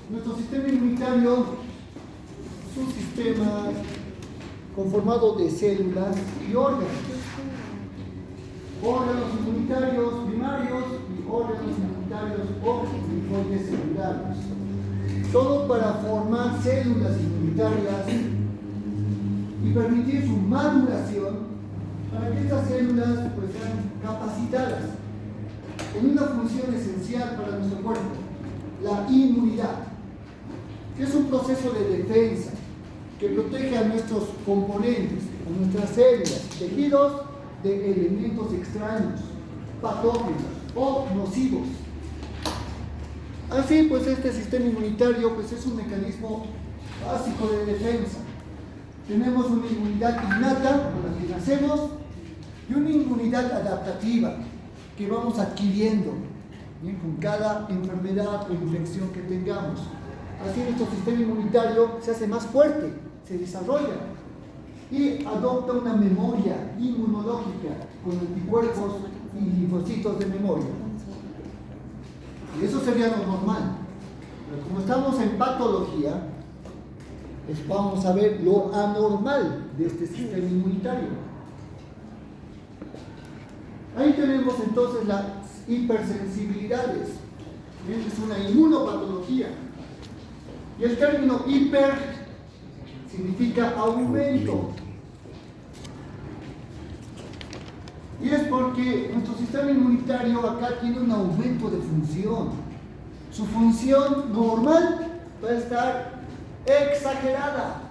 Nuestro sistema inmunitario es un sistema conformado de células y órganos. Órganos inmunitarios primarios y órganos inmunitarios o linfoides secundarios. Todo para formar células inmunitarias y permitir su maduración para que estas células sean capacitadas en una función esencial para nuestro cuerpo, la inmunidad, que es un proceso de defensa que protege a nuestros componentes, a nuestras células, tejidos de elementos extraños, patógenos o nocivos. Así pues, este sistema inmunitario es un mecanismo básico de defensa. Tenemos una inmunidad innata con la que nacemos y una inmunidad adaptativa que vamos adquiriendo con cada enfermedad o infección que tengamos. Así nuestro sistema inmunitario se hace más fuerte, se desarrolla y adopta una memoria inmunológica con anticuerpos y linfocitos de memoria. Y eso sería lo normal. Pero como estamos en patología, vamos a ver lo anormal de este sistema inmunitario. Ahí tenemos entonces las hipersensibilidades. Es una inmunopatología. Y el término hiper significa aumento. Y es porque nuestro sistema inmunitario acá tiene un aumento de función. Su función normal va a estar exagerada.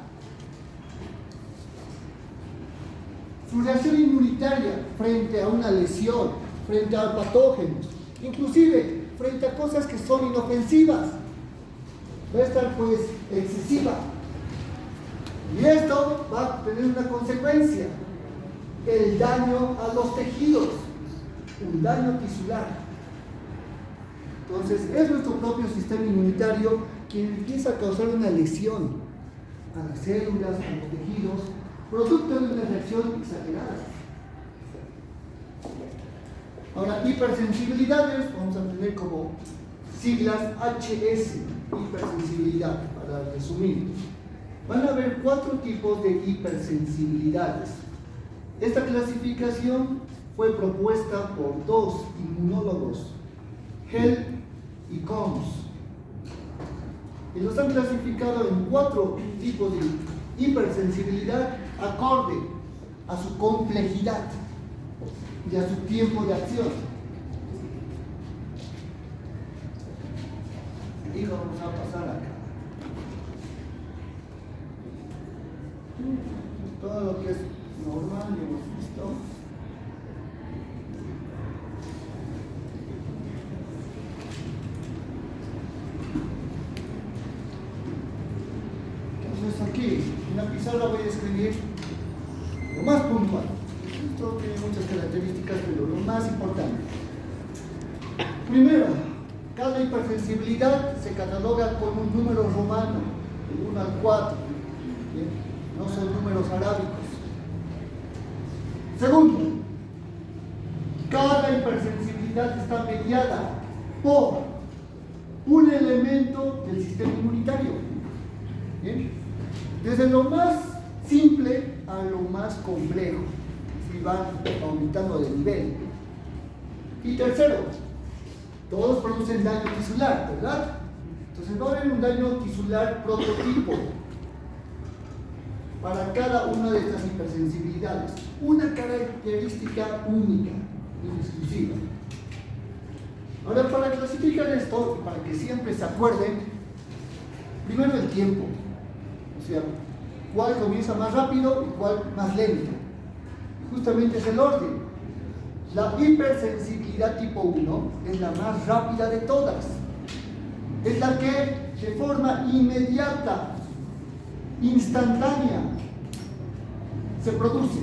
Su reacción inmunitaria frente a una lesión, frente a patógenos, inclusive frente a cosas que son inofensivas, va a estar excesiva. Y esto va a tener una consecuencia: el daño a los tejidos, un daño tisular. Entonces es nuestro propio sistema inmunitario quien empieza a causar una lesión a las células, a los tejidos, producto de una reacción exagerada. Ahora, hipersensibilidades, vamos a tener como siglas HS, hipersensibilidad, para resumir. Van a haber 4 tipos de hipersensibilidades. Esta clasificación fue propuesta por 2 inmunólogos, Hell y Combs, y los han clasificado en 4 tipos de hipersensibilidad acorde a su complejidad y a su tiempo de acción. Y lo vamos a pasar acá. Todo lo que es normal lo hemos visto. Entonces aquí en la pizarra voy a escribir lo más puntual. Esto tiene muchas características, pero lo más importante. Primero, cada hipersensibilidad se cataloga con un número romano, del 1 al 4. ¿Bien? No son números arábicos. Segundo, cada hipersensibilidad está mediada por un elemento del sistema inmunitario. ¿Bien? Desde lo más simple a lo más complejo, si van aumentando de nivel. Y tercero, todos producen daño tisular, ¿verdad? Entonces va a haber un daño tisular prototipo para cada una de estas hipersensibilidades, una característica única y exclusiva. Ahora, para clasificar esto, para que siempre se acuerden, primero el tiempo, o sea, cuál comienza más rápido y cuál más lento. Justamente es el orden. La hipersensibilidad tipo 1 es la más rápida de todas. Es la que de forma inmediata, instantánea, se produce.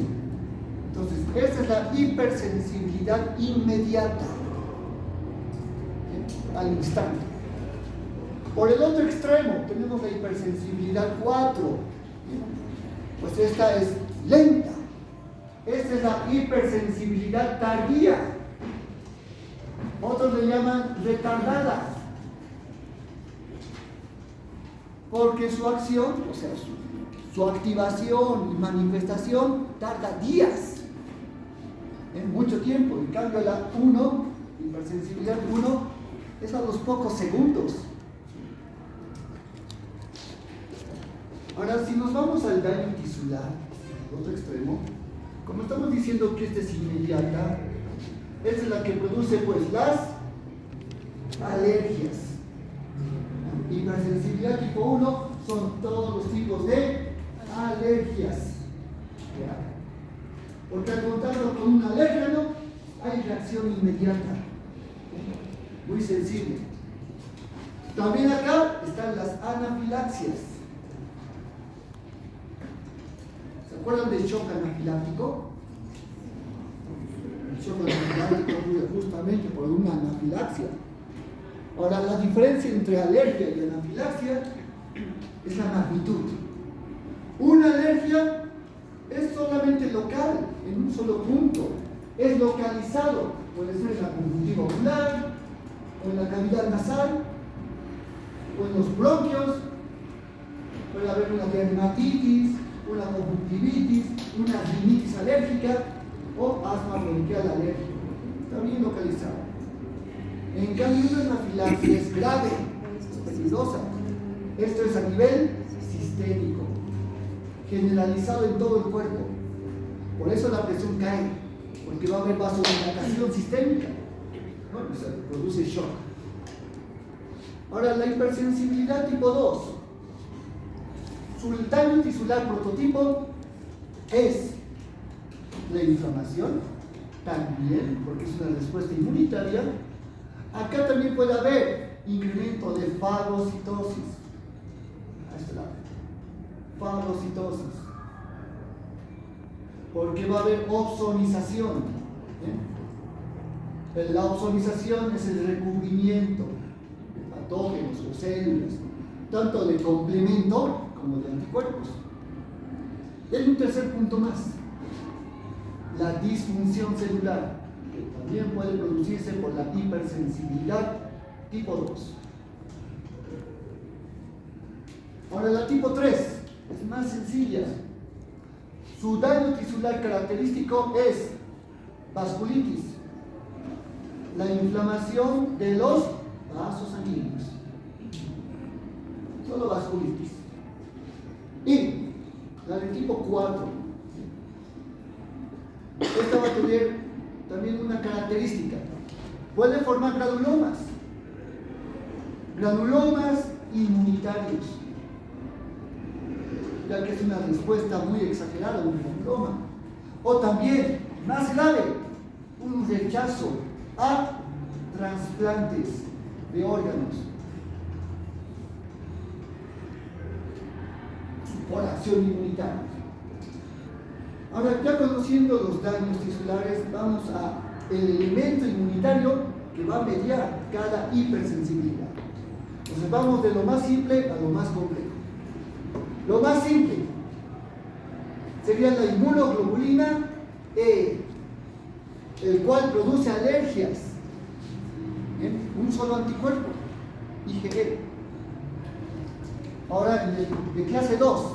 Entonces, esta es la hipersensibilidad inmediata, al instante. Por el otro extremo tenemos la hipersensibilidad 4. Pues esta es lenta. Esta es la hipersensibilidad tardía. Otros le llaman retardada. porque su acción, o sea, su activación y manifestación tarda días, en mucho tiempo. En cambio la 1, hipersensibilidad 1, es a los pocos segundos. Ahora, si nos vamos al daño tisular, al otro extremo, como estamos diciendo que esta es inmediata, esta es la que produce pues las alergias. Hipersensibilidad tipo 1 son todos los tipos de alergias. Porque al contarlo con un alérgeno hay reacción inmediata, muy sensible. También acá están las anafilaxias. ¿Se acuerdan del shock anafiláctico? El shock anafiláctico ocurre justamente por una anafilaxia. Ahora, la diferencia entre alergia y anafilaxia es la magnitud. Una alergia es solamente local, en un solo punto. Es localizado, puede ser en la conjuntiva ocular, o en la cavidad nasal, o en los bronquios. Puede haber una dermatitis, una conjuntivitis, una rinitis alérgica o asma bronquial alérgico. Está bien localizado. En cambio, una anafilaxia es grave, es peligrosa. Esto es a nivel sistémico, generalizado en todo el cuerpo. Por eso la presión cae, porque va a haber vasodilatación sistémica, ¿no? Se produce shock. Ahora, la hipersensibilidad tipo 2. Su daño tisular prototipo es la inflamación, también, porque es una respuesta inmunitaria. Acá también puede haber incremento de fagocitosis. A este lado. Fagocitosis. Porque va a haber opsonización. La opsonización es el recubrimiento de patógenos o células, tanto de complemento como de anticuerpos. Y hay un tercer punto más: la disfunción celular, que también puede producirse por la hipersensibilidad tipo 2. Ahora, la tipo 3 es más sencilla. Su daño tisular característico es vasculitis, la inflamación de los vasos sanguíneos. Solo vasculitis. Y la de tipo 4. Esta va a tener también una característica. Puede formar granulomas. Granulomas inmunitarios, ya que es una respuesta muy exagerada a un granuloma. O también, más grave, un rechazo a trasplantes de órganos por acción inmunitaria. Ahora, ya conociendo los daños tisulares, vamos al elemento inmunitario que va a mediar cada hipersensibilidad. Entonces vamos de lo más simple a lo más complejo. Lo más simple sería la inmunoglobulina E, el cual produce alergias. ¿Bien? Un solo anticuerpo, IgE. Ahora, de clase 2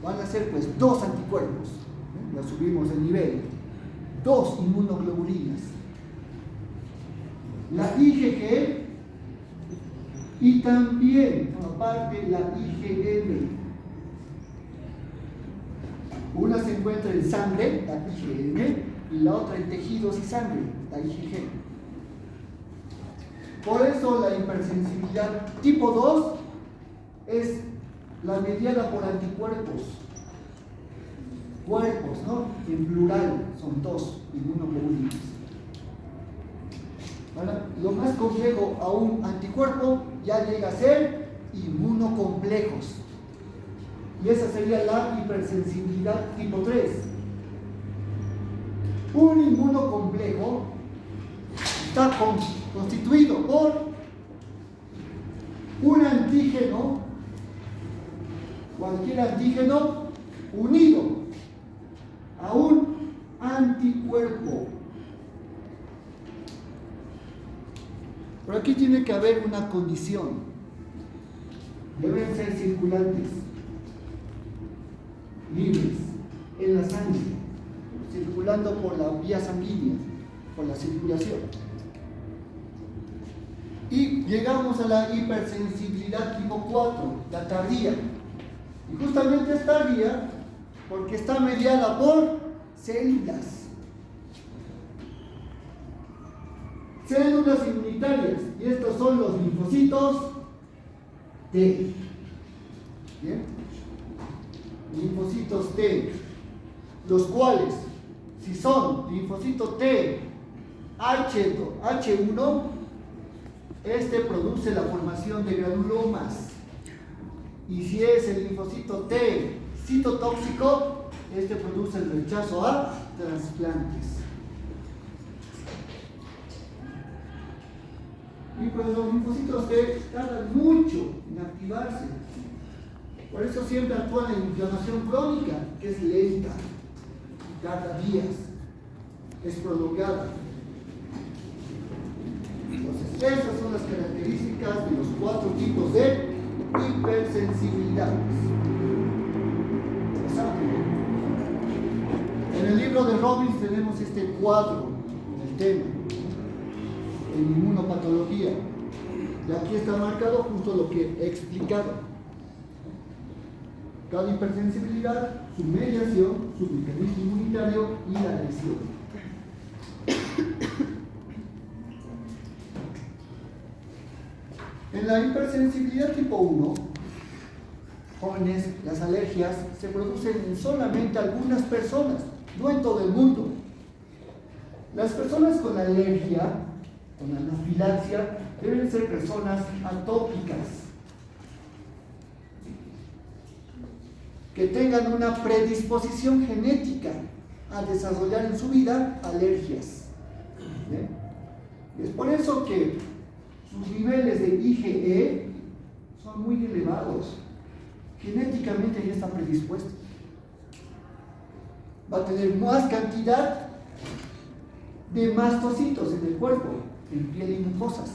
van a ser pues 2 anticuerpos. Ya subimos el nivel. 2 inmunoglobulinas. La IgG y también, aparte, la IgM. Una se encuentra en sangre, la IgM, y la otra en tejidos y sangre, la IgG. Por eso la hipersensibilidad tipo 2 es la mediada por anticuerpos. Cuerpos, ¿no? En plural, son 2 inmunoglobulinas. Ahora, lo más complejo a un anticuerpo ya llega a ser inmunocomplejos. Y esa sería la hipersensibilidad tipo 3. Un inmunocomplejo está constituido por un antígeno, cualquier antígeno, unido a un anticuerpo. Pero aquí tiene que haber una condición. deben ser circulantes, libres, en la sangre, circulando por la vía sanguínea, por la circulación. Y llegamos a la hipersensibilidad tipo 4, la tardía. Y justamente es tardía porque está mediada por células. Células inmunitarias. Y estos son los linfocitos T. ¿Bien? Linfocitos T. Los cuales, si son linfocito T H1, este produce la formación de granulomas. Y si es el linfocito T citotóxico, este produce el rechazo a trasplantes. Y pues los linfocitos T tardan mucho en activarse. Por eso siempre actúan en inflamación crónica, que es lenta, tarda días, es prolongada. Entonces, esas son las características de los 4 tipos de hipersensibilidades. En el libro de Robbins tenemos este cuadro del tema, en inmunopatología. Y aquí está marcado justo lo que he explicado. Cada hipersensibilidad, su mediación, su mecanismo inmunitario y la lesión. En la hipersensibilidad tipo 1, jóvenes, las alergias se producen en solamente algunas personas, no en todo el mundo. Las personas con alergia, con anafilaxia, deben ser personas atópicas, que tengan una predisposición genética a desarrollar en su vida alergias. ¿Bien? Es por eso que sus niveles de IgE son muy elevados. Genéticamente ya está predispuesto. Va a tener más cantidad de mastocitos en el cuerpo, en piel y mucosas.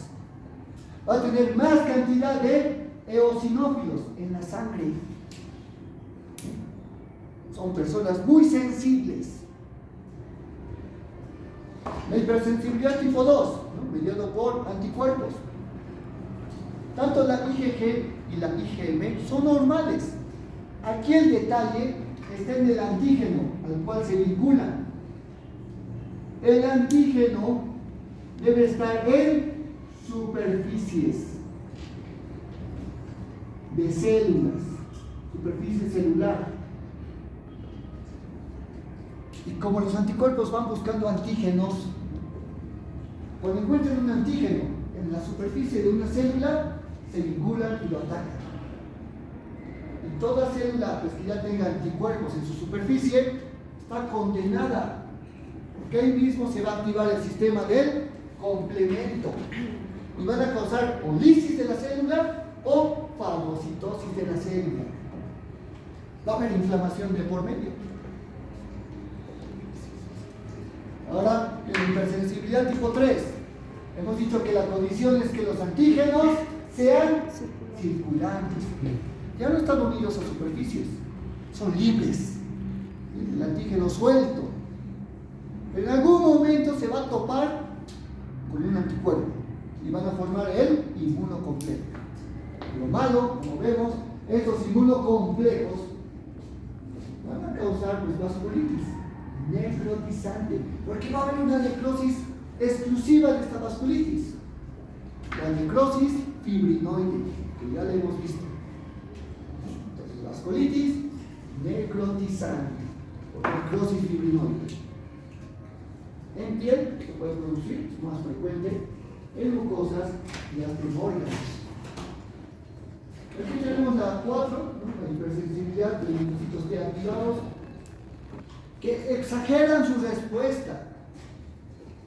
Va a tener más cantidad de eosinófilos en la sangre. Son personas muy sensibles. La hipersensibilidad tipo 2, ¿no? Mediado por anticuerpos. Tanto la IgG y la IgM son normales. Aquí el detalle está en el antígeno al cual se vinculan. El antígeno debe estar en superficies de células, superficie celular. Y como los anticuerpos van buscando antígenos, cuando encuentran un antígeno en la superficie de una célula, se vinculan y lo atacan. Y toda célula pues, que ya tenga anticuerpos en su superficie está condenada, porque ahí mismo se va a activar el sistema del complemento y van a causar o lisis de la célula o fagocitosis de la célula. Va a haber inflamación de por medio. Ahora, en la hipersensibilidad tipo 3, hemos dicho que la condición es que los antígenos sean circulantes. Ya no están unidos a superficies, son libres. El antígeno suelto. En algún momento se va a topar con un anticuerpo y van a formar el inmunocomplejo. Lo malo, como vemos, estos inmunocomplejos van a causar pues, vasculitis necrotizante, porque va a haber una necrosis exclusiva de esta vasculitis, la necrosis fibrinoide, que ya la hemos visto. Entonces, vasculitis necrotizante o necrosis fibrinoide. En piel se puede producir, es más frecuente, en mucosas y hasta en órganos. Aquí tenemos la 4, ¿no? La hipersensibilidad de linfocitos T activados, que exageran su respuesta.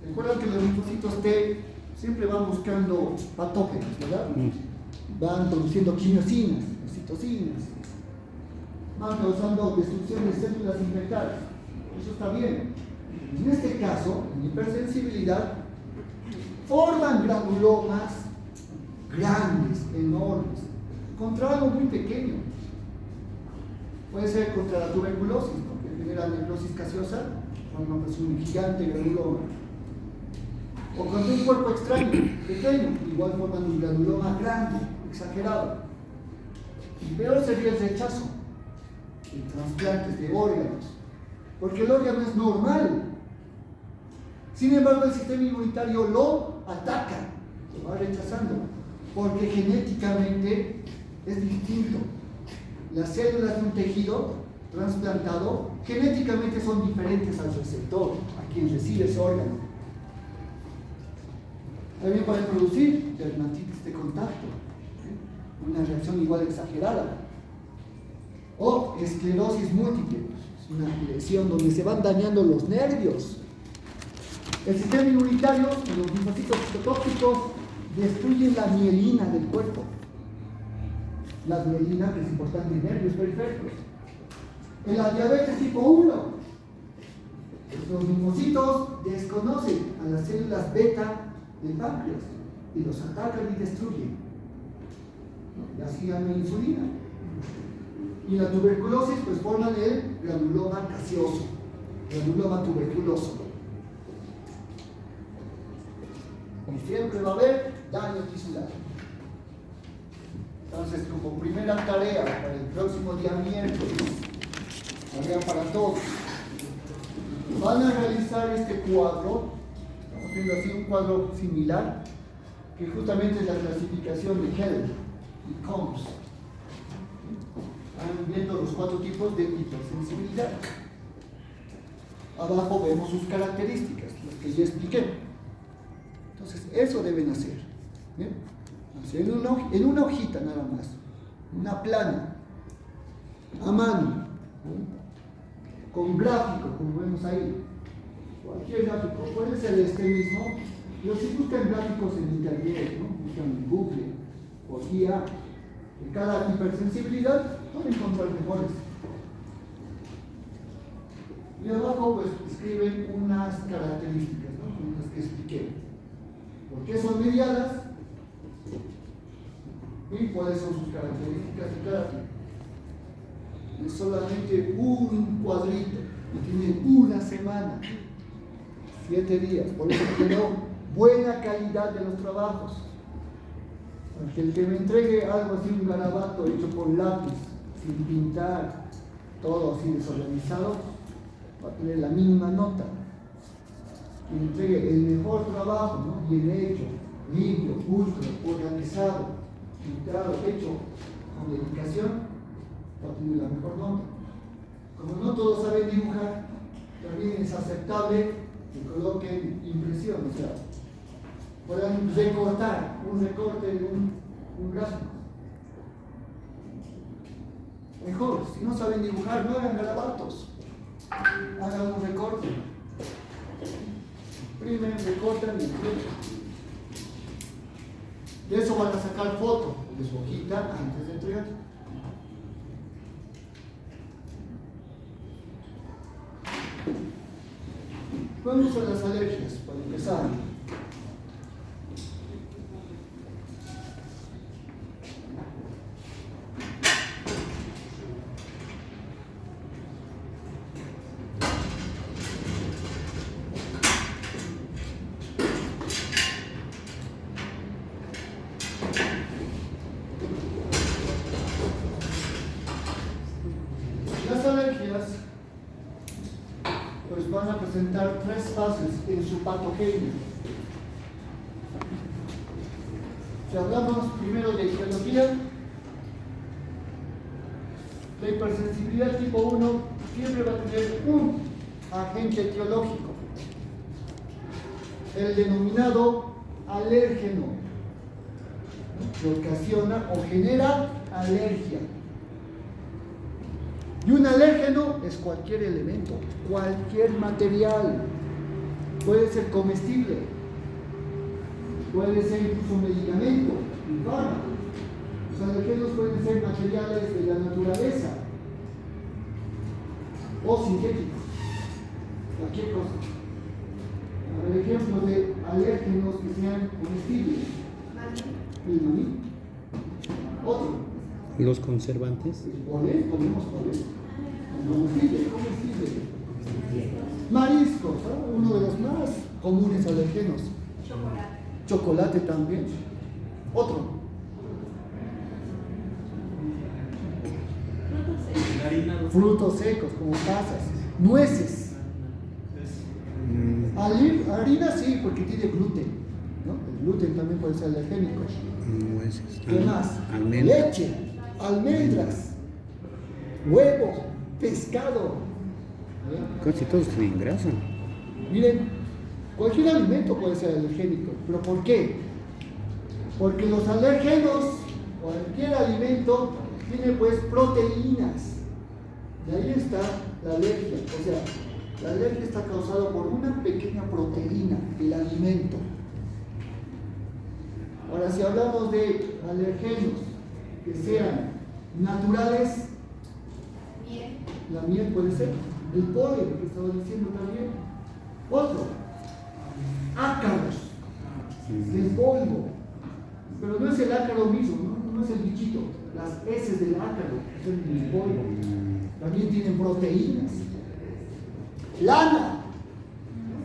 Recuerdan que los linfocitos T siempre van buscando patógenos, ¿verdad? Van produciendo quimiosinas, citocinas, van causando destrucción de células infectadas. Eso está bien. En este caso, en hipersensibilidad, forman granulomas grandes, enormes, contra algo muy pequeño. Puede ser contra la tuberculosis, ¿no? Que genera necrosis gaseosa, forma pues un gigante granuloma. O contra un cuerpo extraño, pequeño, igual forman un granuloma grande, exagerado. Y peor sería el rechazo, el trasplantes de órganos, porque el órgano es normal. Sin embargo, el sistema inmunitario lo ataca, lo va rechazando, porque genéticamente es distinto. Las células de un tejido trasplantado genéticamente son diferentes al receptor, a quien recibe ese órgano. También puede producir dermatitis de contacto, una reacción igual exagerada, o esclerosis múltiple, una lesión donde se van dañando los nervios. El sistema inmunitario, los linfocitos citotóxicos, destruyen la mielina del cuerpo. La mielina, que es importante en nervios periféricos. En la diabetes tipo 1, los linfocitos desconocen a las células beta del páncreas y los atacan y destruyen. Y así gana insulina. Y la tuberculosis, pues forman el granuloma gaseoso, granuloma tuberculoso. Y siempre va a haber daño tisular. Entonces, como primera tarea para el próximo día miércoles, tarea para todos, van a realizar este cuadro, estamos viendo así un cuadro similar, que justamente es la clasificación de Heller y Combs. Están viendo los 4 tipos de hipersensibilidad. Abajo vemos sus características, las que ya expliqué. Entonces, eso deben hacer. ¿Bien? En una hojita nada más, una plana, a mano, con gráfico, como vemos ahí. Cualquier gráfico, puede ser este mismo, pero si buscan gráficos en internet, ¿no? Buscan en Google o guía de cada hipersensibilidad, pueden encontrar mejores. Y abajo pues escriben unas características, ¿no? Como las que expliqué. ¿Por qué son mediadas? ¿Y cuáles son sus características de cada tipo? Es solamente un cuadrito y tiene una semana, 7 días. Por eso quiero buena calidad de los trabajos. Porque el que me entregue algo así, un garabato hecho por lápiz, sin pintar, todo así desorganizado, va a tener la mínima nota. Que me entregue el mejor trabajo, ¿no? Bien hecho, limpio, pulcro, organizado, pintado, hecho con dedicación, va a tener la mejor nota. Como no todos saben dibujar, también es aceptable que coloquen impresión, o sea, puedan recortar un recorte de un gráfico. Mejor, si no saben dibujar, no hagan garabatos, hagan un recorte. Imprimen, recortan y imprimen. De eso van a sacar foto de su hojita antes de entregar. Vamos a las alergias para empezar. Las alergias pues van a presentar 3 fases en su patogenia. Si hablamos primero de etiología, la hipersensibilidad tipo 1 siempre va a tener un agente etiológico, el denominado alérgeno, que ocasiona o genera alergia. Y un alérgeno es cualquier elemento, cualquier material. Puede ser comestible, puede ser incluso un medicamento, un fármaco. Los alérgenos pueden ser materiales de la naturaleza o sintéticos, cualquier cosa. A ver, ejemplos de alérgenos que sean comestibles. El maní. Otro. ¿Los conservantes? El polen, comemos polen. Comestible. Mariscos, ¿no? Uno de los más comunes alérgenos. Chocolate también. Otro. Frutos secos como pasas, nueces. Harina sí, porque tiene gluten, ¿no? El gluten también puede ser alergénico. Nueces. ¿Qué más? Almendras. Leche, almendras, huevo, pescado. Casi todos tienen grasa. Miren, cualquier alimento puede ser alergénico, pero ¿por qué? Porque los alérgenos, cualquier alimento, tiene pues proteínas. De ahí está la alergia. O sea, la alergia está causada por una pequeña proteína del alimento. Ahora, si hablamos de alergenos que sean naturales, la miel puede ser, el polen que estaba diciendo también. Otro, ácaros, que es polvo. Pero no es el ácaro mismo, no es el bichito. Las heces del ácaro, que son el polvo, también tienen proteínas. Lana,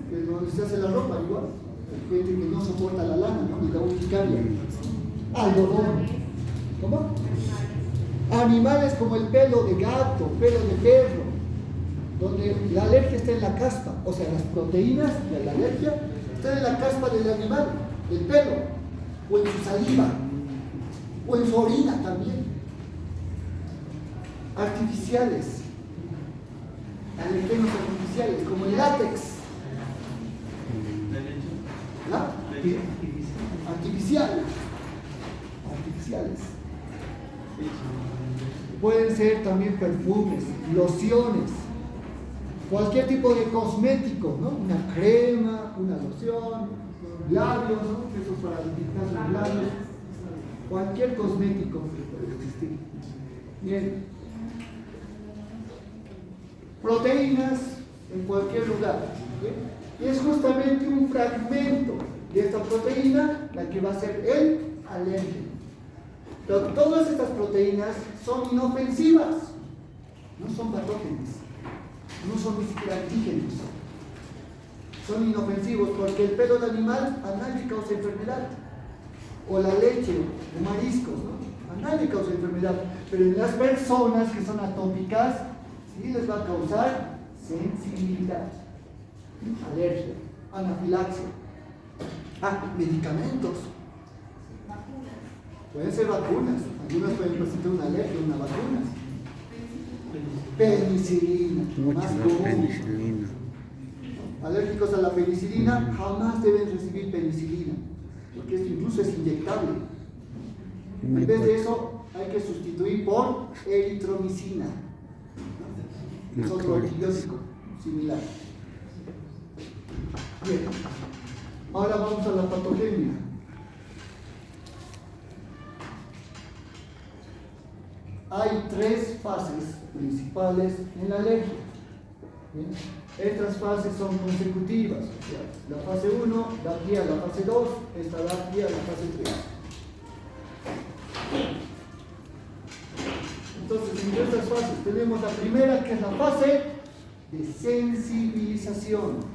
que es donde se hace la ropa, igual. Hay gente que no soporta la lana, ¿no? Ni la urticaria. Algodón. ¿Cómo? Animales como el pelo de gato, pelo de perro, donde la alergia está en la caspa. O sea, las proteínas de la alergia están en la caspa del animal, del pelo, o en su saliva, o en su orina también. Artificiales, alergenos artificiales, como el látex. ¿Ah? Artificiales. Pueden ser también perfumes, lociones, cualquier tipo de cosmético, ¿no? Una crema, una loción, labios, ¿no? Eso para limpiar los labios. Cualquier cosmético que puede existir. Bien. Proteínas en cualquier lugar. ¿Bien? Y es justamente un fragmento de esta proteína la que va a ser el alérgeno. Pero todas estas proteínas son inofensivas, no son patógenas, no son ni siquiera antígenos. Son inofensivos porque el pelo del animal a nadie causa enfermedad. O la leche, o mariscos, ¿no? A nadie causa enfermedad. Pero en las personas que son atópicas, sí les va a causar sensibilidad, alergia, anafilaxia. Medicamentos. Pueden ser vacunas. Algunas pueden presentar una alergia a una vacuna. Penicilina, más común. Penicilina. Alérgicos a la penicilina jamás deben recibir penicilina, porque esto incluso es inyectable. En vez de eso, hay que sustituir por eritromicina. Es otro antibiótico similar. Bien. Ahora vamos a la patogenia. Hay tres fases principales en la alergia. ¿Bien? Estas fases son consecutivas. O sea, la fase 1 da pie a la fase 2, esta da pie a la fase 3. Entonces, entre estas fases tenemos la primera, que es la fase de sensibilización.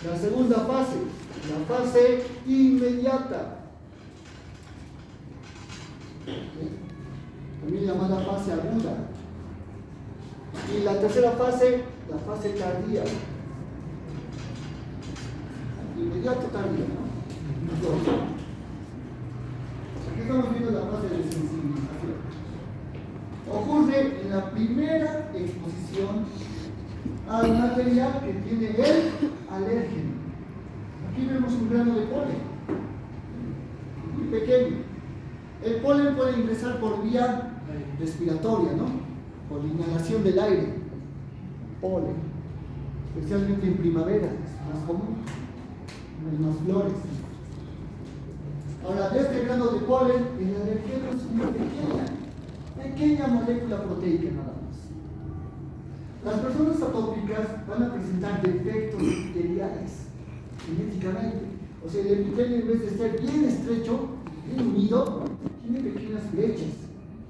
La segunda fase, la fase inmediata. También llamada fase aguda. Y la tercera fase, la fase tardía. Inmediato tardía, ¿no? Aquí estamos viendo la fase de sensibilización. Ocurre en la primera exposición al material que tiene el alérgeno. Aquí vemos un grano de polen, muy pequeño. El polen puede ingresar por vía respiratoria, ¿no? Por la inhalación del aire. Polen, especialmente en primavera, es más común, en las flores. Ahora, de este grano de polen, el alergeno es una pequeña molécula proteica nada más. Las personas atópicas van a presentar defectos epiteliales genéticamente. O sea, el epitelio, en vez de estar bien estrecho, bien unido, tiene pequeñas brechas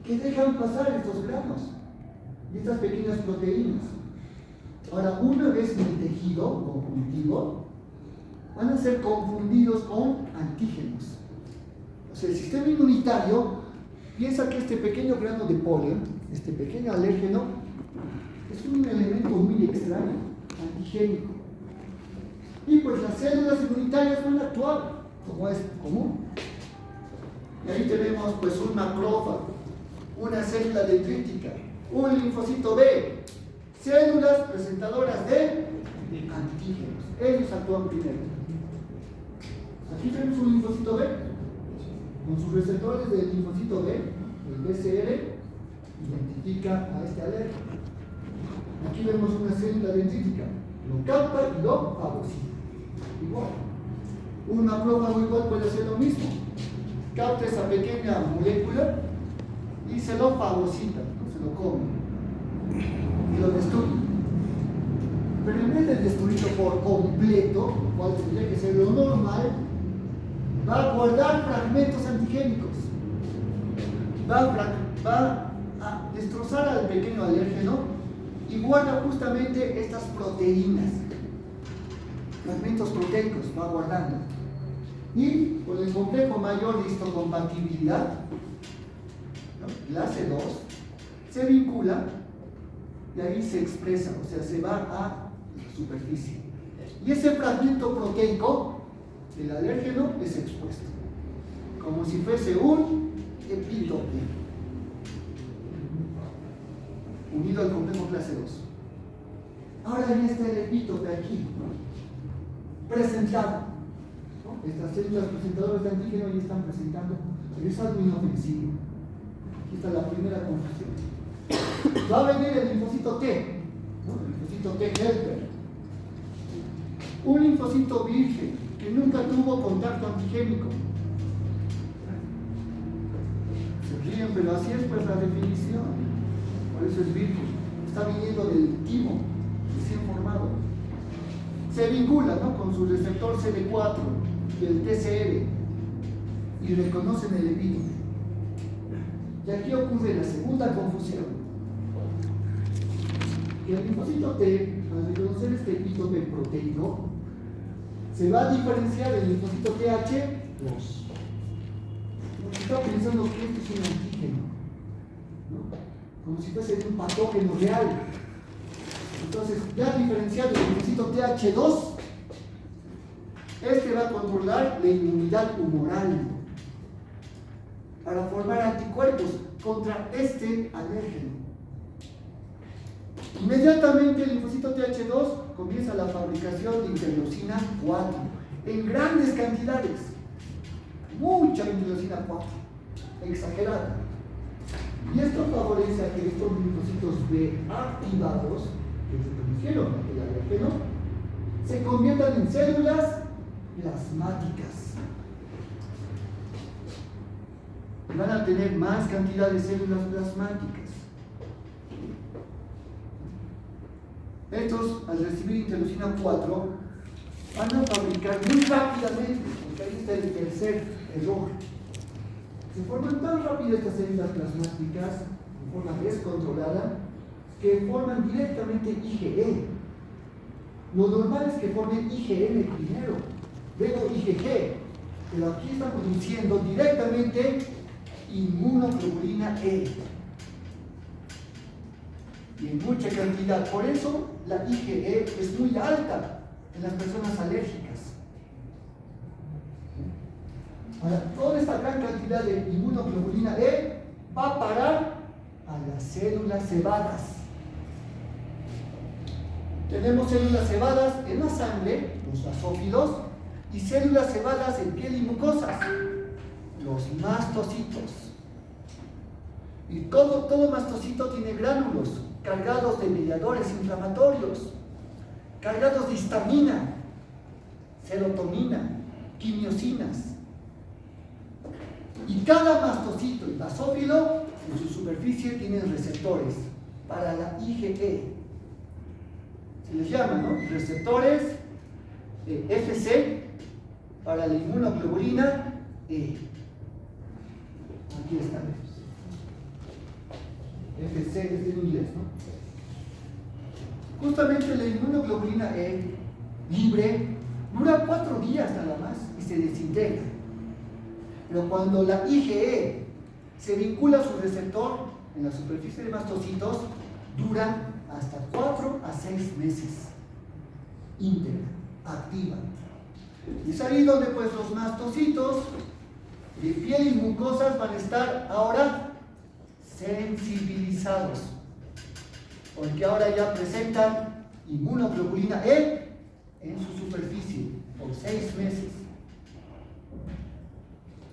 que dejan pasar estos granos y estas pequeñas proteínas. Ahora, una vez en el tejido conjuntivo, van a ser confundidos con antígenos. O sea, el sistema inmunitario piensa que este pequeño grano de polen, este pequeño alérgeno, es un elemento muy extraño, antigénico. Y pues las células inmunitarias van a actuar como es común. Y ahí tenemos pues un macrófago, una célula dendrítica, un linfocito B, células presentadoras de antígenos. Ellos actúan primero. Aquí tenemos un linfocito B, con sus receptores del linfocito B, el BCR, identifica a este alérgeno. Aquí vemos una célula dendrítica, lo capta y lo fagocita. Igual. Un macrófago igual puede hacer lo mismo. Capta esa pequeña molécula y se lo fagocita, se lo come y lo destruye. Pero en vez de destruirlo por completo, cual tendría que ser lo normal, va a guardar fragmentos antigénicos. Va a destrozar al pequeño alérgeno y guarda justamente estas proteínas. Fragmentos proteicos va guardando. Y con el complejo mayor de histocompatibilidad, ¿no?, clase 2, se vincula y ahí se expresa, o sea, se va a la superficie. Y ese fragmento proteico del alérgeno es expuesto, como si fuese un epítope, unido al complejo clase 2. Ahora ya está el epítope aquí, ¿no?, presentado. Estas células presentadoras de antígeno ya están presentando, pero es algo inofensivo. Aquí está la primera confusión. Va a venir el linfocito T, ¿no?, el linfocito T helper. Un linfocito virgen que nunca tuvo contacto antigénico. Se ríen, pero así es pues la definición. Por eso es virgen. Está viniendo del timo, recién formado. Se vincula, ¿no?, con su receptor CD4 y el TCR y reconocen el epítope. Y aquí ocurre la segunda confusión. Que el linfocito T, al reconocer este epítope proteico, se va a diferenciar del linfocito TH2. Está pensando que esto es un antígeno, ¿no?, como si fuese un patógeno real. Entonces, ya diferenciado del linfocito TH2, este va a controlar la inmunidad humoral para formar anticuerpos contra este alérgeno. Inmediatamente el linfocito TH2 comienza la fabricación de interleucina 4 en grandes cantidades, mucha interleucina 4, exagerada. Y esto favorece a que estos linfocitos B activados, que se reconocieron aquel alérgeno, se conviertan en células plasmáticas. Y van a tener más cantidad de células plasmáticas. Estos, al recibir interleucina 4, van a fabricar muy rápidamente, porque ahí está el tercer error. Se forman tan rápido estas células plasmáticas, de forma descontrolada, que forman directamente IgE. Lo normal es que formen IgM primero, luego IgG, pero aquí están produciendo directamente inmunoglobulina E. Y en mucha cantidad. Por eso la IgE es muy alta en las personas alérgicas. Ahora, toda esta gran cantidad de inmunoglobulina E va a parar a las células cebadas. Tenemos células cebadas en la sangre, los basófilos, y células cebadas en piel y mucosas, los mastocitos. Y todo mastocito tiene gránulos cargados de mediadores inflamatorios, cargados de histamina, serotonina, quimiosinas. Y cada mastocito y basófilo en su superficie tienen receptores para la IgE. Se les llama, ¿no?, receptores FC para la inmunoglobulina E. Aquí está. FC es en inglés, ¿no? Justamente la inmunoglobulina E libre dura 4 días nada más y se desintegra. Pero cuando la IgE se vincula a su receptor en la superficie de mastocitos, dura hasta 4 a 6 meses íntegra, activa. Y es ahí donde pues los mastocitos de piel y mucosas van a estar ahora sensibilizados, porque ahora ya presentan inmunoglobulina E en su superficie por 6 meses.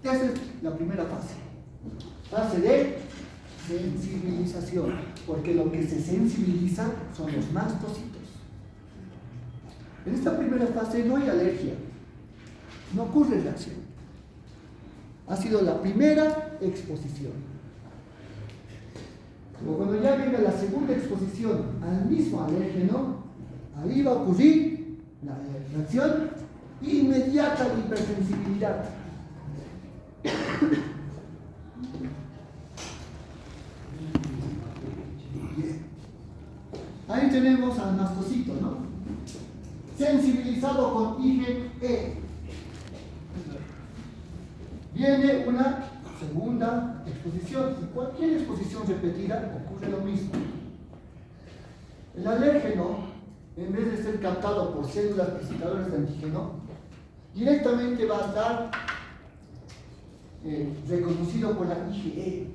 Esa es la primera fase. Fase de sensibilización, porque lo que se sensibiliza son los mastocitos. En esta primera fase no hay alergia, no ocurre reacción. Ha sido la primera exposición. Pero cuando ya venga la segunda exposición al mismo alérgeno, ahí va a ocurrir la reacción inmediata de hipersensibilidad. Bien. Ahí tenemos al mastocito, ¿no? Sensibilizado con IgE. Viene una segunda exposición. Y cualquier exposición repetida ocurre lo mismo. El alérgeno, en vez de ser captado por células presentadoras de antígeno, directamente va a estar reconocido por la IgE.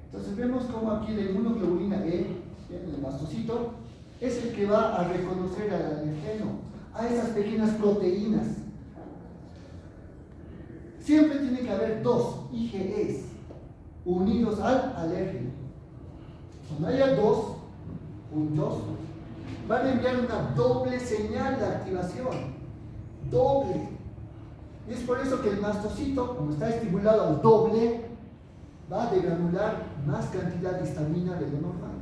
Entonces vemos como aquí la inmunoglobulina E, el mastocito, es el que va a reconocer al alérgeno, a esas pequeñas proteínas. Siempre tiene que haber 2 IgEs unidos al alérgeno. Cuando haya 2 juntos, van a enviar una doble señal de activación. Doble. Y es por eso que el mastocito, como está estimulado al doble, va a degranular más cantidad de histamina de lo normal.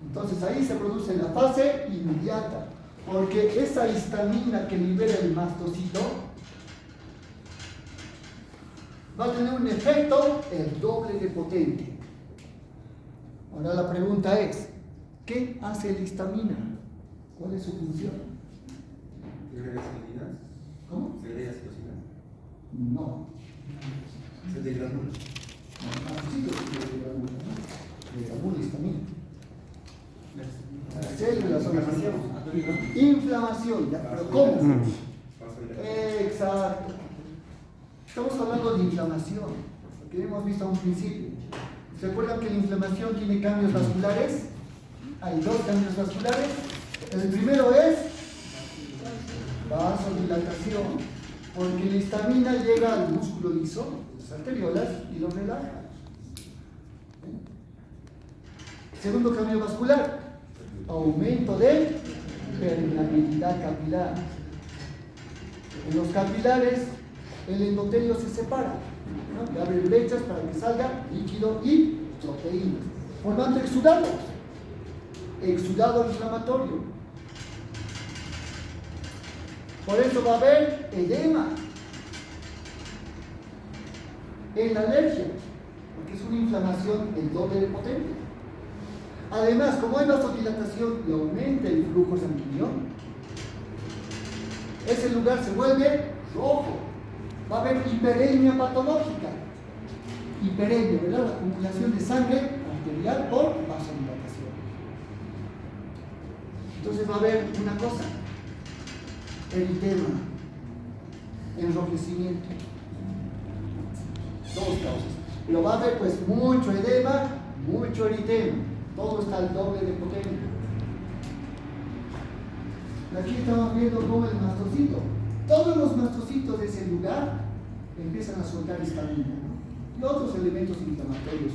Entonces ahí se produce la fase inmediata, porque esa histamina que libera el mastocito va a tener un efecto el doble de potente. Ahora la pregunta es, ¿qué hace la histamina? ¿Cuál es su función? ¿Segrega citocinas? ¿Cómo? ¿Segrega citocinas? No. ¿Se degradula? Sí, degradula histamina. Las células son inflamación, ¿ya? ¿Pero cómo? Exacto. Estamos hablando de inflamación, lo que hemos visto a un principio. ¿Se acuerdan que la inflamación tiene cambios vasculares? Hay 2 cambios vasculares. El primero es vasodilatación, porque la histamina llega al músculo liso, las arteriolas, y lo relaja. Segundo cambio vascular, aumento de permeabilidad capilar. En los capilares el endotelio se separa, ¿no? Y abre brechas para que salga líquido y proteínas, formando exudado inflamatorio. Por eso va a haber edema en la alergia, porque es una inflamación el doble de potente. Además, como hay vasodilatación y aumenta el flujo sanguíneo, ese lugar se vuelve rojo. Va a haber hiperemia patológica. Hiperemia, ¿verdad? La acumulación de sangre arterial por vasodilatación. Entonces va a haber una cosa: eritema, enrojecimiento. 2 causas. Pero va a haber pues mucho edema, mucho eritema. Todo está al doble de potente. Aquí estamos viendo cómo el mastocito, todos los mastocitos de ese lugar empiezan a soltar histamina, ¿no? Y otros elementos inflamatorios.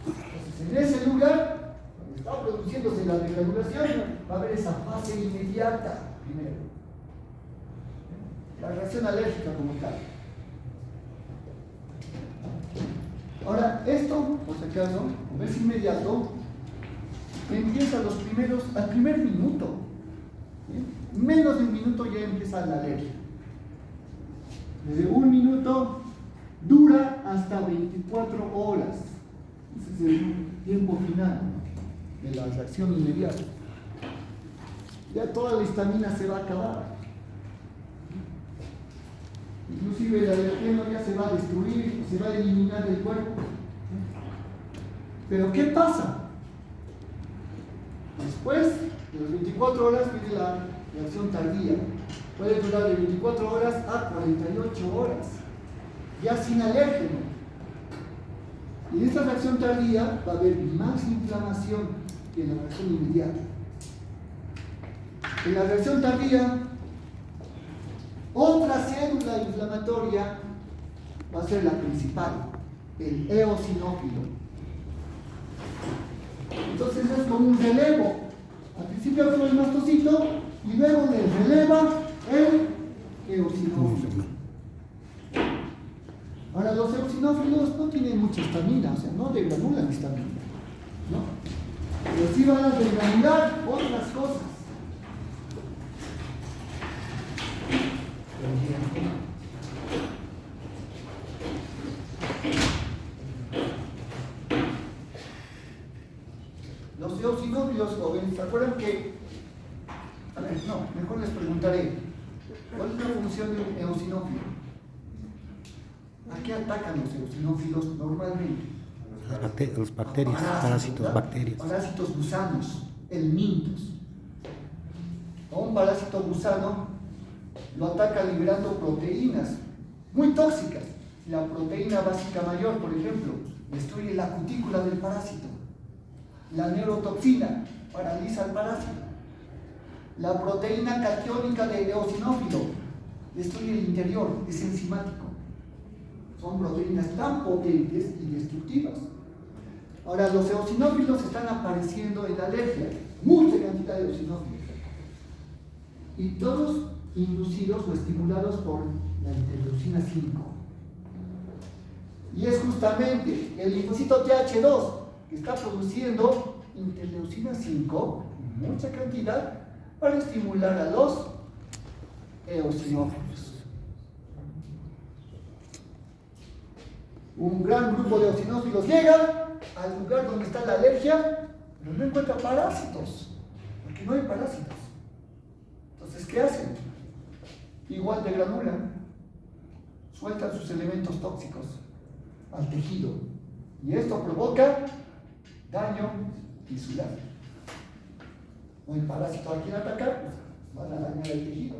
Entonces, en ese lugar, cuando está produciéndose la degranulación, va a haber esa fase inmediata primero. La reacción alérgica como tal. Ahora, esto, por si acaso, como es inmediato, empieza al primer minuto. ¿Sí? menos de un minuto ya empieza la alergia. Desde un minuto dura hasta 24 horas. Ese es el tiempo final de la reacción inmediata. Ya toda la histamina se va a acabar. Inclusive el alergeno ya se va a destruir, se va a eliminar del cuerpo. Pero ¿qué pasa? Después de las 24 horas viene la reacción tardía. Puede durar de 24 horas a 48 horas, ya sin alérgeno. Y en esta reacción tardía va a haber más inflamación que en la reacción inmediata. En la reacción tardía, otra célula inflamatoria va a ser la principal, el eosinófilo. Entonces es como un relevo. Al principio actúa el mastocito y luego le releva el eosinófilo. Ahora, los eosinófilos no tienen mucha histamina, o sea, no degranulan histamina, ¿no? Pero sí van a degranular otras cosas. Los eosinófilos jóvenes, ¿se acuerdan que? A ver, no, mejor les preguntaré, ¿cuál es la función de un eosinófilo? ¿A qué atacan los eosinófilos normalmente? Las bacterias, parásitos, ¿verdad? bacterias. Parásitos gusanos, helmintos. A un parásito gusano lo ataca liberando proteínas muy tóxicas. La proteína básica mayor, por ejemplo, destruye la cutícula del parásito. La neurotoxina paraliza al parásito. La proteína catiónica del eosinófilo destruye el interior, es enzimático. Son proteínas tan potentes y destructivas. Ahora, los eosinófilos están apareciendo en la alergia, mucha cantidad de eosinófilos. Y todos inducidos o estimulados por la interleucina 5. Y es justamente el linfocito TH2 que está produciendo interleucina 5 en mucha cantidad para estimular a los eosinófilos. Un gran grupo de eosinófilos llega al lugar donde está la alergia, pero no encuentra parásitos, porque no hay parásitos. Entonces, ¿qué hacen? Igual degranulan, sueltan sus elementos tóxicos al tejido, y esto provoca daño tisular. No hay parásito a quien atacar, pues van a dañar el tejido.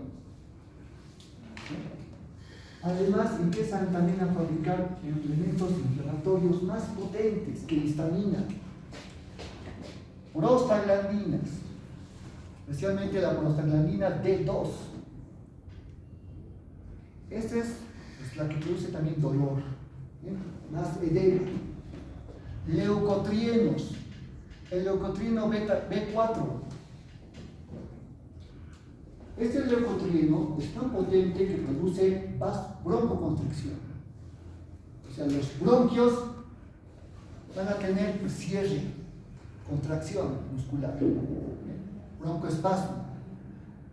Además, empiezan también a fabricar elementos inflamatorios más potentes que la histamina, prostaglandinas, especialmente la prostaglandina D2. Esta es la que produce también dolor, ¿bien? Más edema. Leucotrienos, el leucotrieno B4. Este leucotrieno es tan potente que produce broncoconstricción. O sea, los bronquios van a tener cierre, contracción muscular, broncoespasmo.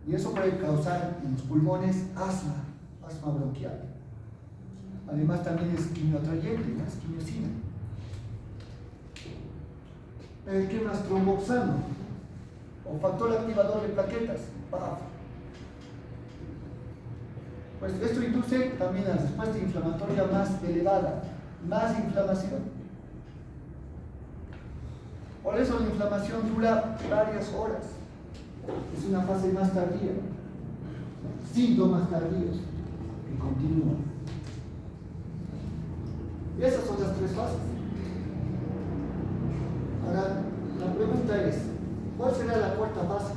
Y eso puede causar en los pulmones asma bronquial. Además también es quimioatrayente, ¿no? Es quimiosina. ¿Qué más? Tromboxano o factor activador de plaquetas, PAF. Pues esto induce también a la respuesta inflamatoria más elevada, más inflamación. Por eso la inflamación dura varias horas. Es una fase más tardía. Síntomas tardíos que continúan. Y esas son las tres fases. Ahora, la pregunta es, ¿cuál será la cuarta fase?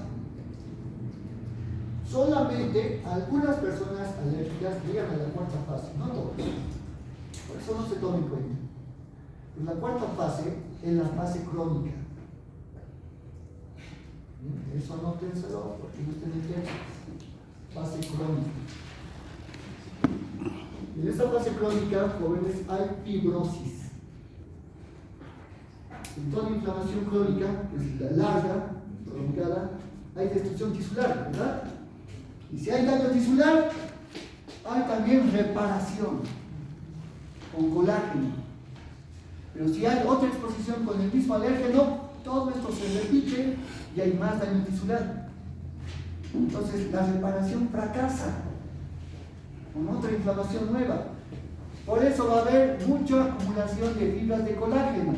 Solamente algunas personas alérgicas llegan a la cuarta fase, no todos. Por eso no se toma en cuenta. Pues la cuarta fase es la fase crónica. Eso no piénselo porque no tienen tiempo. Fase crónica. En esta fase crónica, jóvenes, hay fibrosis. En toda inflamación crónica, que es la larga, prolongada, hay destrucción tisular, ¿verdad? Y si hay daño tisular, hay también reparación con colágeno. Pero si hay otra exposición con el mismo alérgeno, todo esto se repite y hay más daño tisular. Entonces la reparación fracasa con otra inflamación nueva. Por eso va a haber mucha acumulación de fibras de colágeno.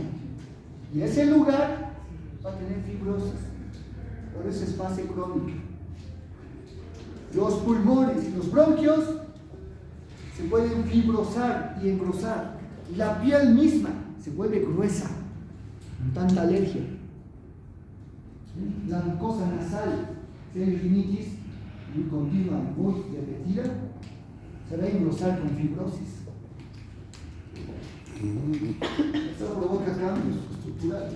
Y ese lugar va a tener fibrosis. Por eso es fase crónica. Los pulmones y los bronquios se pueden fibrosar y engrosar. La piel misma se vuelve gruesa con tanta alergia. La mucosa nasal, si hay rinitis muy continua, muy repetida, se va a engrosar con fibrosis. Eso provoca cambios estructurales.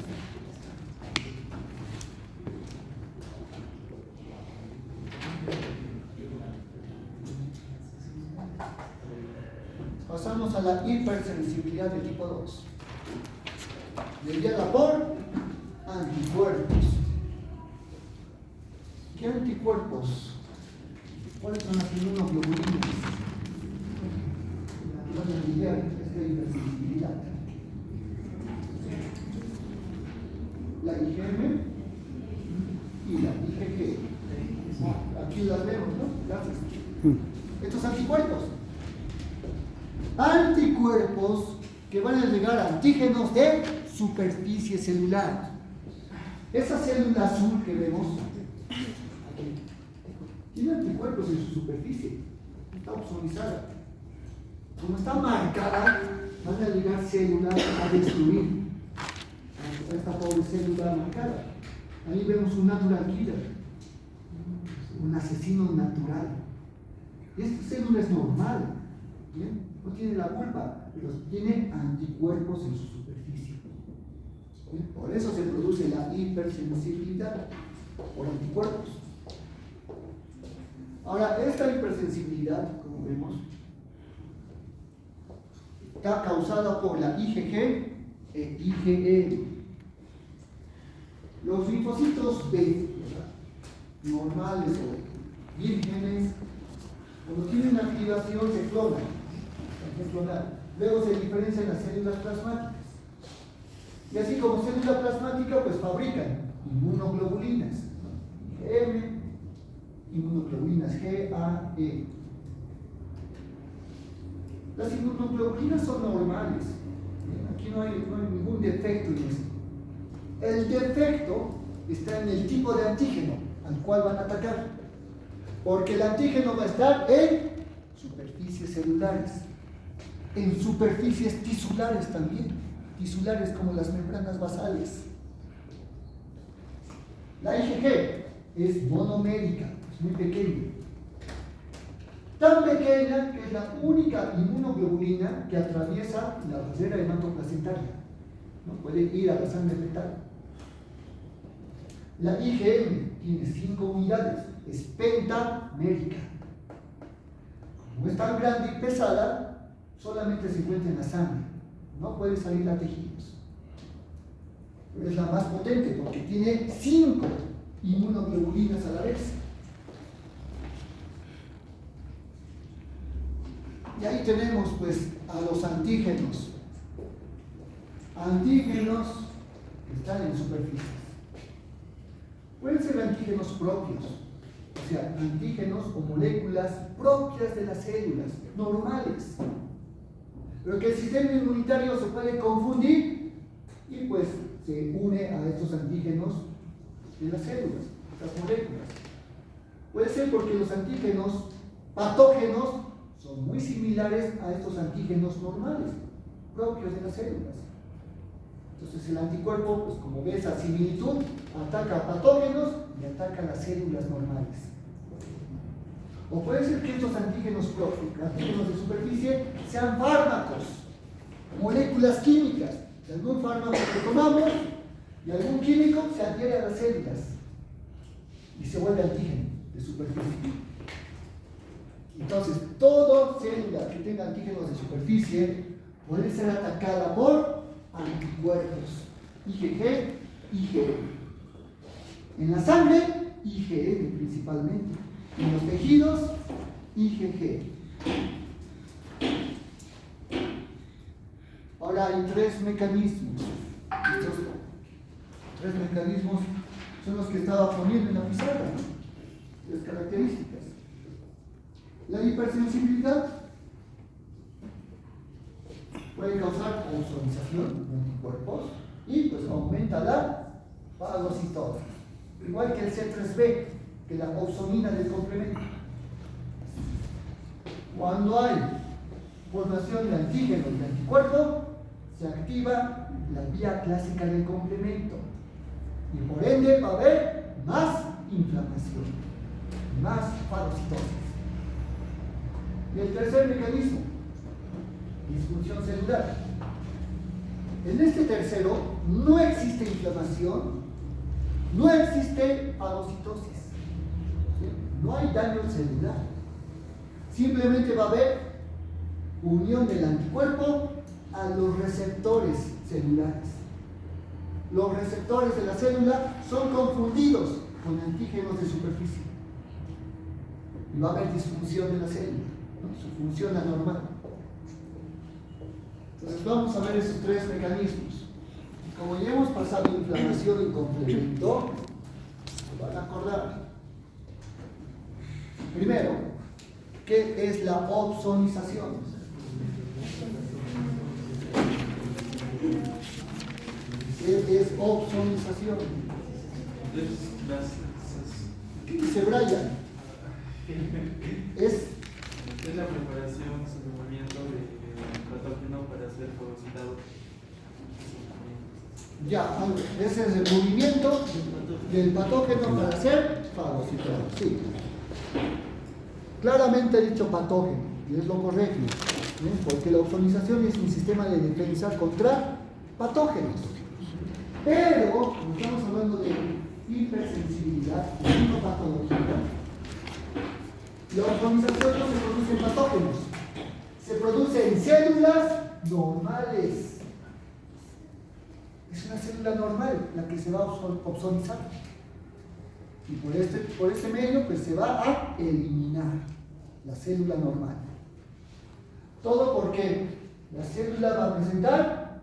Pasamos a la hipersensibilidad de tipo 2. Mediada por anticuerpos. ¿Qué anticuerpos? ¿Cuáles son las inmunoglobulinas? Van a mediar esta hipersensibilidad. La IgM y la IgG. Aquí las vemos, ¿no? Gracias. Estos anticuerpos. Anticuerpos que van a llegar a antígenos de superficie celular. Esa célula azul que vemos aquí tiene anticuerpos en su superficie, está opsonizada. Como está marcada, van a llegar células a destruir a esta pobre célula marcada. Ahí vemos un natural killer, un asesino natural. Y esta célula es normal, ¿bien? No tiene la culpa, pero tiene anticuerpos en su superficie. ¿Bien? Por eso se produce la hipersensibilidad por anticuerpos. Ahora, esta hipersensibilidad, como vemos, está causada por la IgG e IgE. Los linfocitos B, ¿verdad?, normales o vírgenes, cuando tienen activación se clonan. Luego se diferencian las células plasmáticas. Y así como célula plasmática, pues fabrican inmunoglobulinas. IgM, inmunoglobulinas GAE. Las inmunoglobulinas son normales. Aquí no hay ningún defecto en esto. El defecto está en el tipo de antígeno al cual van a atacar. Porque el antígeno va a estar en superficies celulares, en superficies tisulares también, tisulares como las membranas basales. La IgG es monomérica, es muy pequeña. Tan pequeña que es la única inmunoglobulina que atraviesa la barrera hematoplacentaria. No puede ir a la sangre fetal. La IgM tiene 5 unidades, es pentamérica. Como es tan grande y pesada, solamente se encuentra en la sangre, no puede salir a tejidos. Pero es la más potente porque tiene 5 inmunoglobulinas a la vez. Y ahí tenemos pues a los antígenos. Antígenos que están en superficies. Pueden ser antígenos propios, o sea, antígenos o moléculas propias de las células, normales. Pero que el sistema inmunitario se puede confundir y pues se une a estos antígenos de las células, estas moléculas. Puede ser porque los antígenos patógenos son muy similares a estos antígenos normales, propios de las células. Entonces el anticuerpo, pues como ves a similitud, ataca a patógenos y ataca a las células normales. O puede ser que estos antígenos propios, antígenos de superficie, sean fármacos, moléculas químicas, de algún fármaco que tomamos y algún químico se adhiere a las células y se vuelve antígeno de superficie. Entonces, toda célula que tenga antígenos de superficie puede ser atacada por anticuerpos, IgG, IgM. En la sangre, IgM principalmente. En los tejidos, IgG. Ahora hay tres mecanismos. Estos tres mecanismos son los que estaba poniendo en la pizarra, ¿no? Las características. La hipersensibilidad puede causar ozonización de anticuerpos y pues aumenta la fagocitosis. Igual que el C3b, que la opsonina del complemento. Cuando hay formación de antígeno y de anticuerpo, se activa la vía clásica del complemento y por ende va a haber más inflamación, más fagocitosis. Y el tercer mecanismo, disfunción celular. En este tercero no existe inflamación, no existe fagocitosis, no hay daño celular. Simplemente va a haber unión del anticuerpo a los receptores celulares. Los receptores de la célula son confundidos con antígenos de superficie. Y va a haber disfunción de la célula, ¿no? Su función anormal. Entonces vamos a ver esos tres mecanismos. Como ya hemos pasado inflamación y complemento, se van a acordar. Primero, ¿qué es la opsonización? ¿Qué es opsonización? ¿Qué dice Brian? Es la preparación, movimiento de patógeno para ser fagocitado. Ya, ese es el movimiento del patógeno para ser fagocitado. Sí. Claramente he dicho patógeno, y es lo correcto, porque la opsonización es un sistema de defensa contra patógenos. Pero, como estamos hablando de hipersensibilidad, de patología, la opsonización no se produce en patógenos, se produce en células normales. Es una célula normal la que se va a opsonizar. Y por este medio pues se va a eliminar la célula normal. Todo porque la célula va a presentar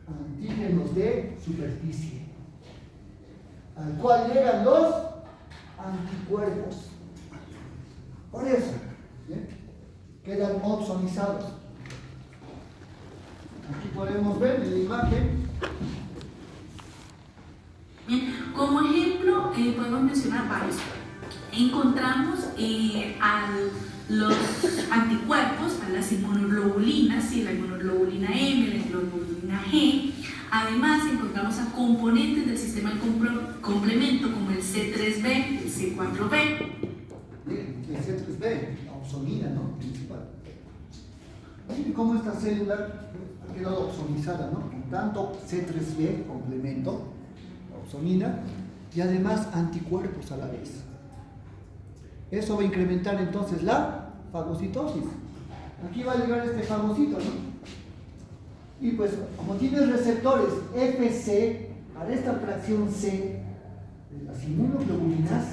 antígenos de superficie, al cual llegan los anticuerpos. Por eso, ¿bien?, quedan opsonizados. Aquí podemos ver en la imagen. Bien, como ejemplo, podemos mencionar varios. Encontramos a los anticuerpos, a las inmunoglobulinas, ¿sí? La inmunoglobulina M, la inmunoglobulina G. Además, encontramos a componentes del sistema de complemento como el C3b, el C4b. El C3b, la opsonina, ¿no? Principal. Miren cómo esta célula ha quedado opsonizada, ¿no? Con tanto C3b, complemento, opsonina, y además anticuerpos a la vez. Eso va a incrementar entonces la fagocitosis. Aquí va a llegar este fagocito, ¿no? Y pues, como tiene receptores Fc para esta fracción C de las inmunoglobulinas,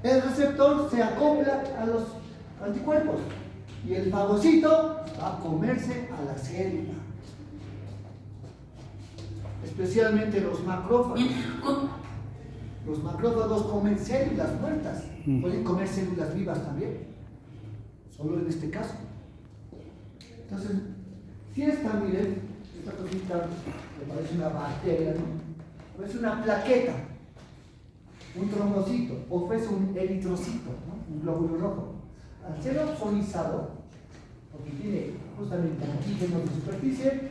el receptor se acopla a los anticuerpos y el fagocito va a comerse a la célula. Especialmente los macrófagos. Los macrófagos comen células muertas, pueden comer células vivas también, solo en este caso. Entonces, si esta, miren, esta cosita que parece una bacteria, ¿no? Parece una plaqueta, un trombocito, o fuese un eritrocito, ¿no? Un glóbulo rojo. Al ser opsonizado, porque tiene justamente antígenos de superficie,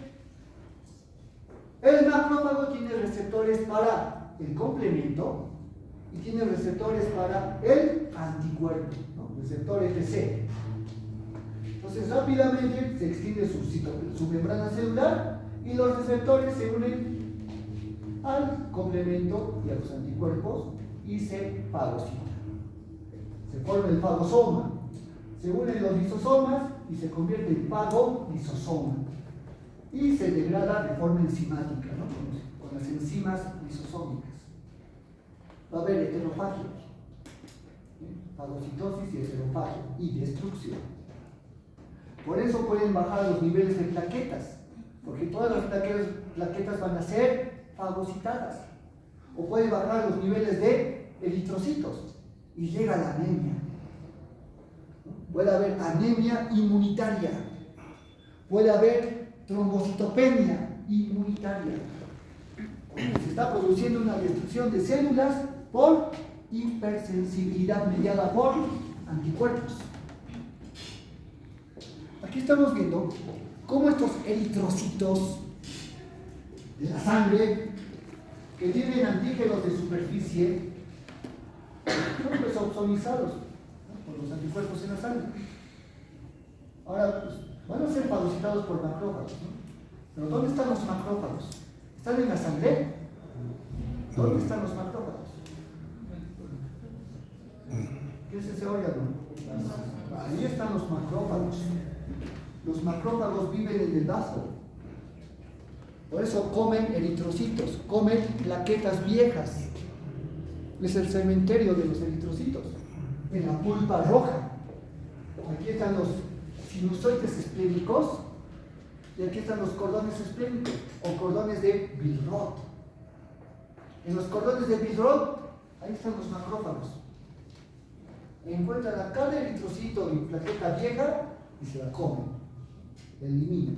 el macrófago tiene receptores para el complemento y tiene receptores para el anticuerpo, ¿no? Receptor Fc. Entonces rápidamente se extiende su membrana celular y los receptores se unen al complemento y a los anticuerpos y se fagocitan. Se forma el fagosoma, se unen los lisosomas y se convierte en fagolisosoma. Y se degrada de forma enzimática, ¿no? Con las enzimas lisosómicas. Va a haber heterofagios. Fagocitosis y heterofagia y destrucción. Por eso pueden bajar los niveles de plaquetas, porque todas las plaquetas van a ser fagocitadas. O pueden bajar los niveles de eritrocitos y llega la anemia. Puede haber anemia inmunitaria, puede haber trombocitopenia inmunitaria. Se está produciendo una destrucción de células por hipersensibilidad mediada por anticuerpos. Aquí estamos viendo cómo estos eritrocitos de la sangre que tienen antígenos de superficie son resopsonizados por los anticuerpos en la sangre. Ahora, pues, van a ser fagocitados por macrófagos, ¿no? Pero ¿dónde están los macrófagos? ¿Están en la sangre? ¿Dónde están los macrófagos? ¿Qué es ese órgano? Ahí están los macrófagos. Los macrófagos viven en el vaso. Por eso comen eritrocitos, comen plaquetas viejas. Es el cementerio de los eritrocitos, en la pulpa roja. Aquí están los sinusoides esplénicos y aquí están los cordones esplénicos o cordones de Billroth. En los cordones de Billroth, ahí están los macrófagos. Encuentran a cada eritrocito y plaqueta vieja y se la comen, la eliminan.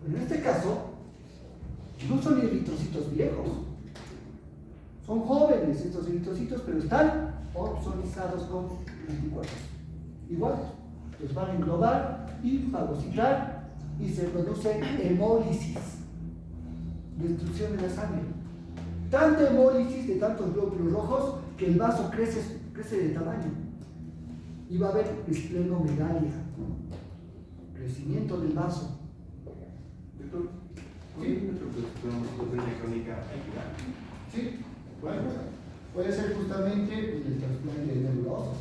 Pero en este caso, no son eritrocitos viejos, son jóvenes estos eritrocitos, pero están opsonizados con anticuerpos. Igual, los van a englobar y fagocitar y se produce hemólisis, destrucción de la sangre. Tanta hemólisis de tantos glóbulos rojos que el vaso crece de tamaño. Y va a haber esplenomegalia, crecimiento del vaso. Sí, bueno, puede ser justamente el trasplante de nebulosa,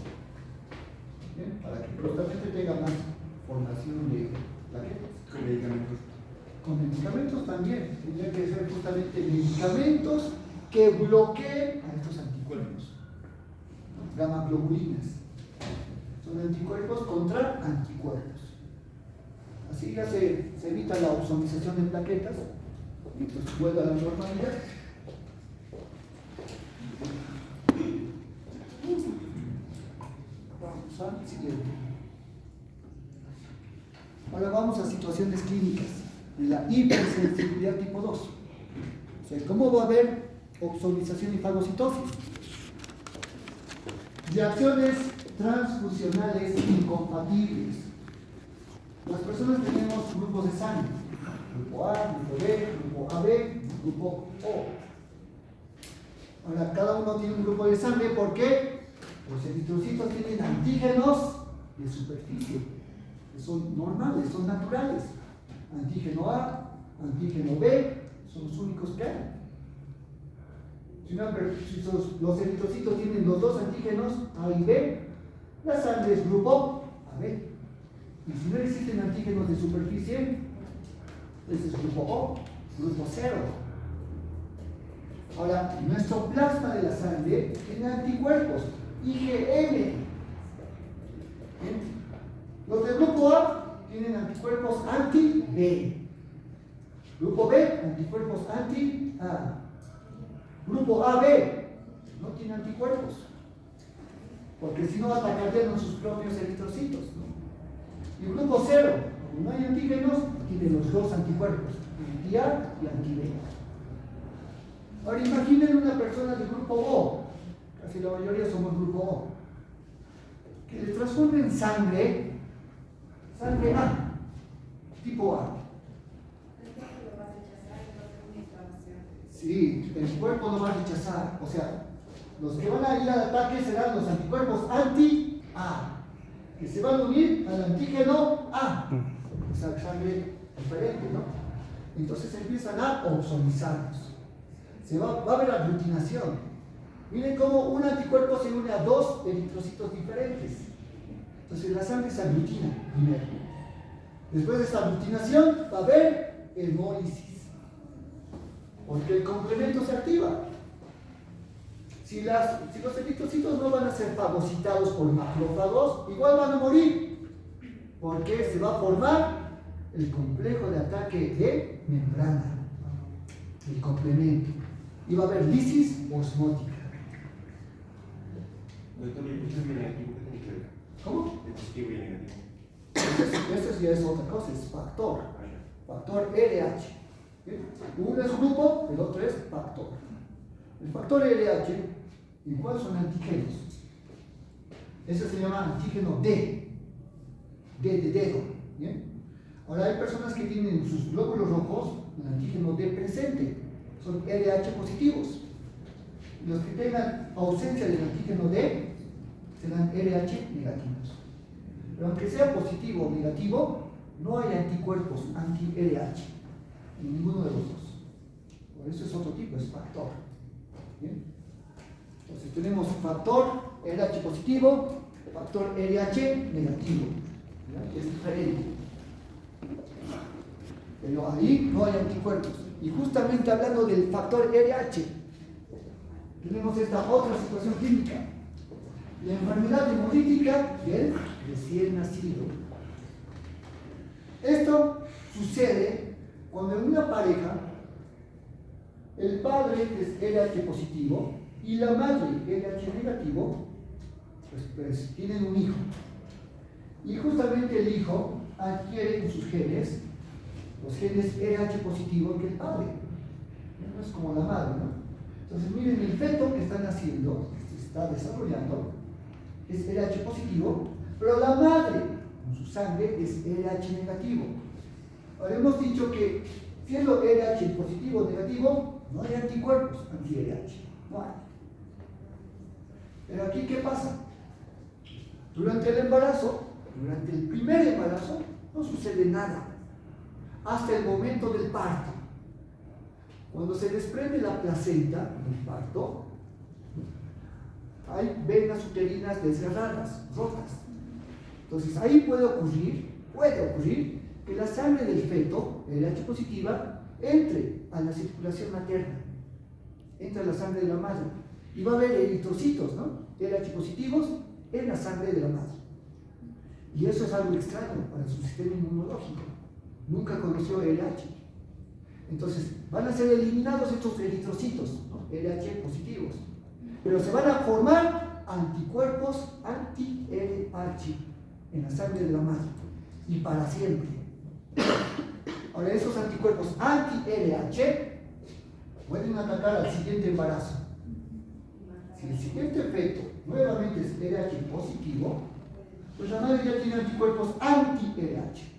para que justamente tenga más formación de plaquetas. Con medicamentos. Con medicamentos también, tendría que ser justamente medicamentos que bloqueen a estos anticuerpos, ¿no? Gamma globulinas. Son anticuerpos contra anticuerpos. Así ya se evita la opsonización de plaquetas y pues vuelve a la normalidad. Vamos al siguiente. Ahora vamos a situaciones clínicas de la hipersensibilidad tipo 2. O sea, ¿cómo va a haber opsonización y fagocitosis? Reacciones transfusionales incompatibles. Las personas tenemos grupos de sangre, grupo A, grupo B, grupo AB, grupo O. Ahora, cada uno tiene un grupo de sangre, ¿por qué? Los eritrocitos tienen antígenos de superficie, que son normales, son naturales. Antígeno A, antígeno B, son los únicos que hay. Si los eritrocitos tienen los dos antígenos A y B, la sangre es grupo AB. Y si no existen antígenos de superficie, ese es grupo O, grupo 0. Ahora, nuestro plasma de la sangre tiene anticuerpos, IgM. ¿Bien? Los del grupo A tienen anticuerpos anti-B. Grupo B, anticuerpos anti-A. Grupo AB no tiene anticuerpos, porque si no atacarían sus propios eritrocitos, ¿no? Y el grupo 0, como no hay antígenos, tiene los dos anticuerpos, anti-A y anti-B. Ahora imaginen una persona del grupo O, casi la mayoría somos grupo O, que le transforme en sangre A, tipo A. Sí, el cuerpo no va a rechazar, o sea, los que van a ir al ataque serán los anticuerpos anti-A, que se van a unir al antígeno A, esa sangre diferente, ¿no? Entonces empiezan a opsonizarnos. Va a haber aglutinación. Miren cómo un anticuerpo se une a dos eritrocitos diferentes. Entonces la sangre se aglutina primero. Después de esta aglutinación va a haber hemólisis, porque el complemento se activa. Si los eritrocitos no van a ser fagocitados por macrófagos, igual van a morir, porque se va a formar el complejo de ataque de membrana, el complemento, y va a haber lisis osmótica. Doctor, ¿y el positivo y el negativo qué tiene que ver? ¿Cómo? El positivo y el negativo. Eso ya es otra cosa, es factor RH. ¿Sí? Uno es grupo, el otro es factor. El factor RH, igual son antígenos. Ese se llama antígeno D de dedo. ¿Bien? Ahora hay personas que tienen sus glóbulos rojos, el antígeno D presente, son RH positivos. Los que tengan ausencia del antígeno D serán RH negativos. Pero aunque sea positivo o negativo, no hay anticuerpos anti-RH en ninguno de los dos. Por eso es otro tipo, es factor. ¿Bien? Entonces tenemos factor RH positivo, factor RH negativo. ¿Ya? Es diferente. Pero ahí no hay anticuerpos. Y justamente hablando del factor RH, tenemos esta otra situación clínica. La enfermedad hemolítica del recién nacido. Esto sucede cuando en una pareja el padre es RH positivo y la madre RH negativo, pues tienen un hijo. Y justamente el hijo adquiere en sus genes los genes RH positivo que el padre. No es como la madre, ¿no? Entonces miren, el feto que está naciendo, que se está desarrollando, es RH positivo, pero la madre, con su sangre, es RH negativo. Ahora hemos dicho que siendo RH positivo o negativo, no hay anticuerpos anti-RH, no hay. Pero aquí, ¿qué pasa? Durante el embarazo, durante el primer embarazo, no sucede nada, hasta el momento del parto. Cuando se desprende la placenta del parto, hay venas uterinas desgarradas, rotas. Entonces ahí puede ocurrir que la sangre del feto, RH positiva, entre a la circulación materna, entra a la sangre de la madre, y va a haber eritrocitos, ¿no? RH positivos en la sangre de la madre. Y eso es algo extraño para su sistema inmunológico. Nunca conoció RH. Entonces van a ser eliminados estos eritrocitos, ¿no? RH positivos. Pero se van a formar anticuerpos anti-RH en la sangre de la madre. Y para siempre. Ahora, esos anticuerpos anti-RH pueden atacar al siguiente embarazo. Si el siguiente feto nuevamente es RH positivo, pues la madre ya tiene anticuerpos anti-RH.